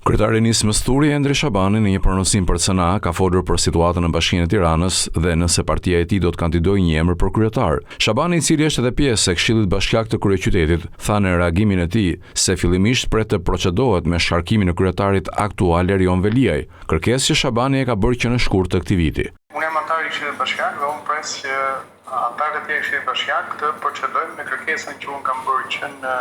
Kryetari i nismës Thuri Endri Shabani në një prononcim për CNA ka folur për situatën në Bashkinë e Tiranës dhe nëse partia e tij do të kandidojë një emër për kryetar. Shabani, i cili është edhe pjesë e Këshillit Bashkiak të kryeqytetit, tha në reagimin e tij se fillimisht pret të procedohet me shkarkimin e kryetarit aktual Erion Veliaj, kërkesë që Shabani e ka bërë që në shkurt të këtij viti. Unë jam antar i Këshillit Bashkiak dhe unë pres që antarët e tjerë të Këshillit Bashkiak të procedojnë me kërkesën që unë kam bërë që në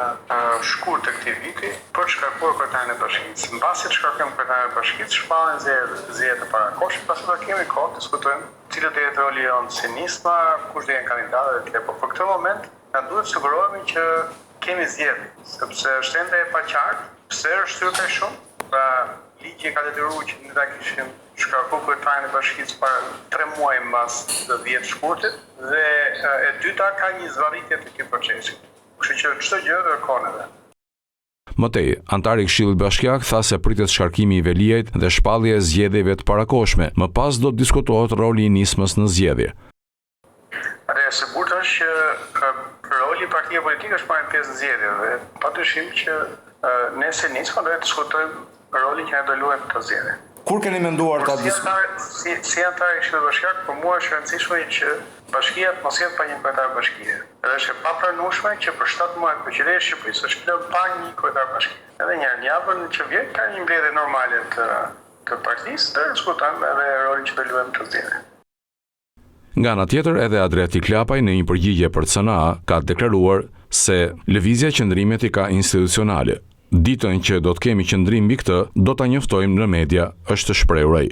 shkurt të këtij viti për të shkarkuar kryetarin e bashkisë. Mbasi të shkarkojmë kryetarin e bashkisë, shpallën zgjedhjet e parakoshme, pasi do kemi kohë të diskutojmë cilët do jetë roli jonë si nisma, kush do jenë kandidatët e tjerë. Por për këtë moment na duhet të sigurohemi që kemi zgjedhje, sepse është ende e paqartë pse është shtyr kaq shumë. Pra ligji ka detyruar që ne ta kishim shkarkuar kryetarin e bashkisë para 3 muaj mbas të 10 shkurtit dhe e dyta ka një zvarritje të këtij procesi. Kështu që çdo gjë kërkon edhe. Mëtej, antari i Këshillit Bashkiak tha se pritet shkarkimi i Veliajt dhe shpallja e zgjedhjeve të parakoshme. Më pas do të diskutohet roli i nismës në zgjedhje. Atëherë sigurt është që roli i partive politike është marrë pjesë në zgjedhje dhe patyshim që ne si nisma do të diskutojmë rolin që ne do luajmë këtë zgjedhje. Kur keni menduar ta diskutojmë? Si antar i Këshillit Bashkiak, për mua është e rëndësishme që bashkia të mos jetë pa një kryetar bashkie. Edhe është e papranueshme që për 7 muaj Qeveria e Shqipërisë është lënë pa një kryetar bashkie. Edhe një herë në javën që vjen ka një mbledhje normale të partisë dhe diskutojmë edhe rolin që do luajmë këtë zgjedhje. Nga ana tjetër, edhe Adriatik Lapaj në një përgjigje për CNA ka deklaruar se lëvizja e qëndrimit i ka institucionale. Ditën që do të kemi qëndrim mbi këtë, do ta njoftojmë në media, është shprehur ai.